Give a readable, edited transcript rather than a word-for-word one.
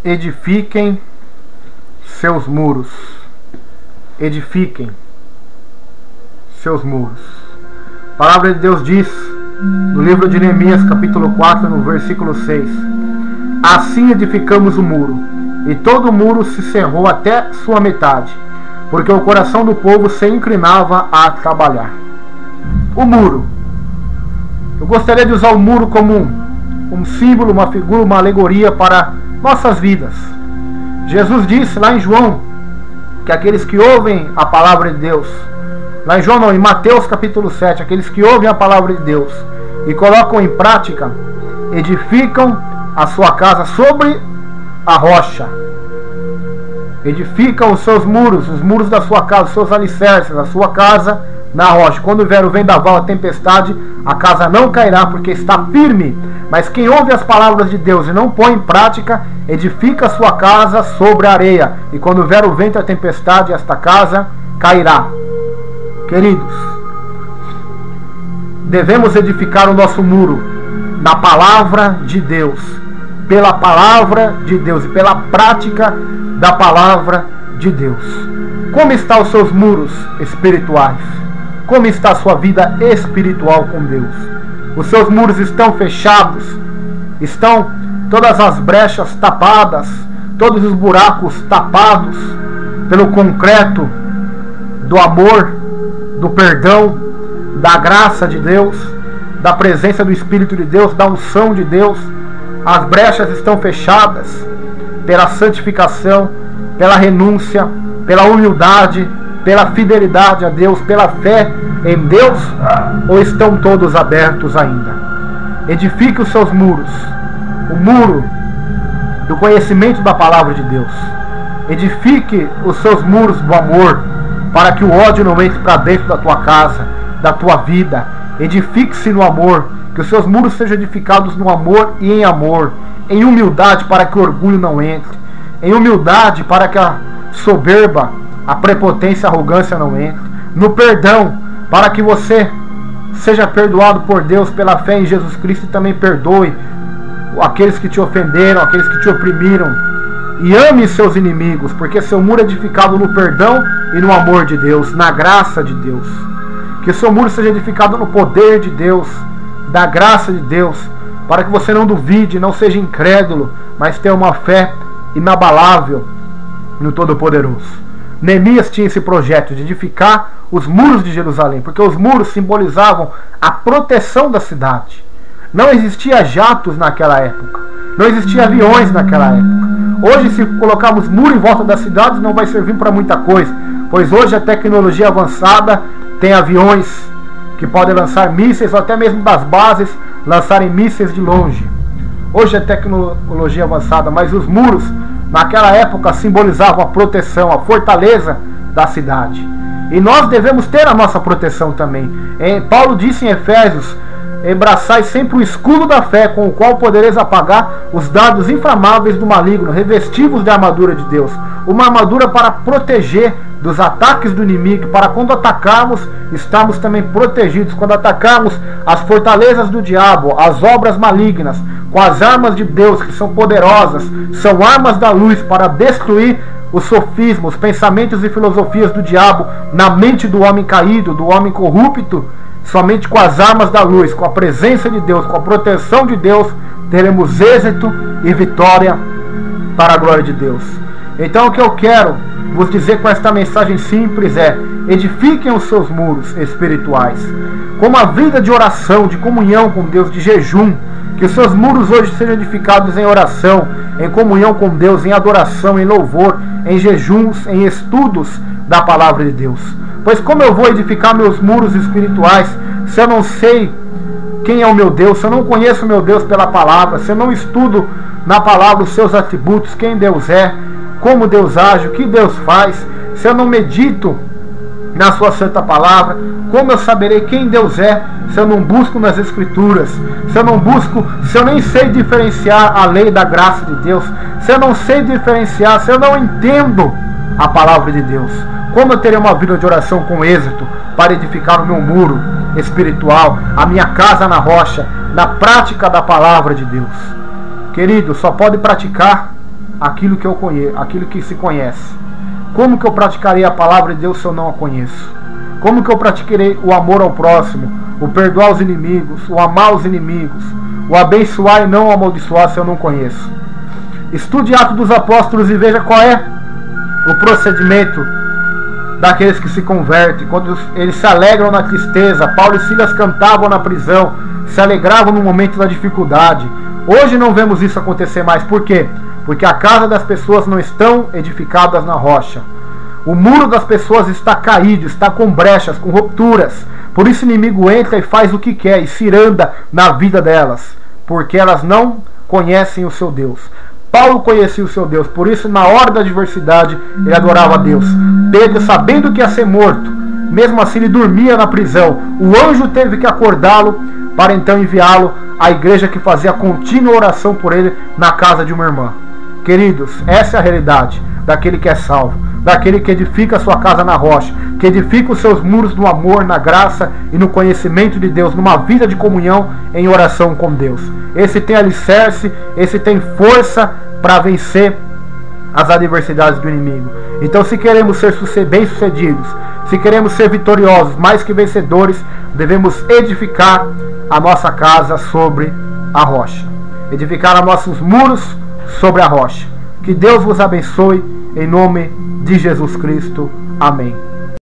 edifiquem seus muros. Edifiquem seus muros. A palavra de Deus diz no livro de Neemias, capítulo 4, no versículo 6: assim edificamos o muro, e todo o muro se cerrou até sua metade, porque o coração do povo se inclinava a trabalhar. O muro. Eu gostaria de usar o muro como um símbolo, uma figura, uma alegoria para nossas vidas. Jesus disse lá em João que aqueles que ouvem a palavra de Deus, lá em João não, em Mateus capítulo 7, aqueles que ouvem a palavra de Deus e colocam em prática, edificam a sua casa sobre a rocha. Edificam os seus muros, os muros da sua casa, os seus alicerces, a sua casa na rocha. Quando vier o vendaval, a tempestade, a casa não cairá, porque está firme. Mas quem ouve as palavras de Deus e não põe em prática, edifica a sua casa sobre a areia, e quando vier o vento e a tempestade, esta casa cairá. Queridos, devemos edificar o nosso muro na palavra de Deus, pela palavra de Deus e pela prática da palavra de Deus. Como estão os seus muros espirituais? Como está a sua vida espiritual com Deus? Os seus muros estão fechados? Estão todas as brechas tapadas? Todos os buracos tapados pelo concreto do amor, do perdão, da graça de Deus, da presença do Espírito de Deus, da unção de Deus? As brechas estão fechadas pela santificação, pela renúncia, pela humildade, pela fidelidade a Deus, pela fé em Deus, ou estão todos abertos ainda? Edifique os seus muros, o muro do conhecimento da palavra de Deus. Edifique os seus muros do amor, para que o ódio não entre para dentro da tua casa, da tua vida. Edifique-se no amor, que os seus muros sejam edificados no amor e em amor, em humildade, para que o orgulho não entre, em humildade, para que a soberba, a prepotência, a arrogância não entre, no perdão, para que você seja perdoado por Deus pela fé em Jesus Cristo, e também perdoe aqueles que te ofenderam, aqueles que te oprimiram, e ame seus inimigos, porque seu muro é edificado no perdão e no amor de Deus, na graça de Deus. Que seu muro seja edificado no poder de Deus, da graça de Deus, para que você não duvide, não seja incrédulo, mas tenha uma fé inabalável no Todo-Poderoso. Neemias tinha esse projeto de edificar os muros de Jerusalém, porque os muros simbolizavam a proteção da cidade. Não existia jatos naquela época, não existia aviões naquela época. Hoje, se colocarmos muro em volta das cidades, não vai servir para muita coisa, pois hoje a tecnologia avançada tem aviões que podem lançar mísseis, ou até mesmo das bases lançarem mísseis de longe. Hoje é tecnologia avançada, mas os muros naquela época simbolizavam a proteção, a fortaleza da cidade. E nós devemos ter a nossa proteção também. Paulo disse em Efésios: embraçai sempre o escudo da fé, com o qual podereis apagar os dardos inflamáveis do maligno. Revestivos da armadura de Deus, uma armadura para proteger dos ataques do inimigo, para quando atacarmos, estarmos também protegidos, quando atacarmos as fortalezas do diabo, as obras malignas, com as armas de Deus, que são poderosas, são armas da luz para destruir os sofismas, os pensamentos e filosofias do diabo na mente do homem caído, do homem corrupto. Somente com as armas da luz, com a presença de Deus, com a proteção de Deus, teremos êxito e vitória para a glória de Deus. Então o que eu quero vos dizer com esta mensagem simples é: edifiquem os seus muros espirituais, com uma vida de oração, de comunhão com Deus, de jejum. Que os seus muros hoje sejam edificados em oração, em comunhão com Deus, em adoração, em louvor, em jejuns, em estudos da palavra de Deus. Pois como eu vou edificar meus muros espirituais se eu não sei quem é o meu Deus, se eu não conheço o meu Deus pela palavra, se eu não estudo na palavra os seus atributos, quem Deus é, como Deus age, o que Deus faz, se eu não medito na sua santa palavra, como eu saberei quem Deus é se eu não busco nas Escrituras, se eu nem sei diferenciar a lei da graça de Deus, se eu não sei diferenciar, se eu não entendo a palavra de Deus? Como eu terei uma vida de oração com êxito para edificar o meu muro espiritual, a minha casa na rocha, na prática da palavra de Deus? Querido, só pode praticar aquilo que eu conheço, aquilo que se conhece. Como que eu praticarei a palavra de Deus se eu não a conheço? Como que eu praticarei o amor ao próximo, o perdoar os inimigos, o amar os inimigos, o abençoar e não amaldiçoar se eu não conheço? Estude Atos dos Apóstolos e veja qual é o procedimento daqueles que se convertem. Quando eles se alegram na tristeza, Paulo e Silas cantavam na prisão, se alegravam no momento da dificuldade. Hoje não vemos isso acontecer mais. Por quê? Porque a casa das pessoas não estão edificadas na rocha. O muro das pessoas está caído, está com brechas, com rupturas. Por isso o inimigo entra e faz o que quer e ciranda na vida delas, porque elas não conhecem o seu Deus. Paulo conhecia o seu Deus, por isso na hora da adversidade ele adorava a Deus. Pedro, sabendo que ia ser morto, mesmo assim ele dormia na prisão. O anjo teve que acordá-lo para então enviá-lo à igreja que fazia contínua oração por ele na casa de uma irmã. Queridos, essa é a realidade daquele que é salvo, daquele que edifica a sua casa na rocha, que edifica os seus muros no amor, na graça e no conhecimento de Deus, numa vida de comunhão em oração com Deus. Esse tem alicerce, esse tem força para vencer as adversidades do inimigo. Então, se queremos ser bem-sucedidos, se queremos ser vitoriosos, mais que vencedores, devemos edificar a nossa casa sobre a rocha, edificar os nossos muros sobre a rocha. Que Deus vos abençoe, em nome de Jesus Cristo. Amém.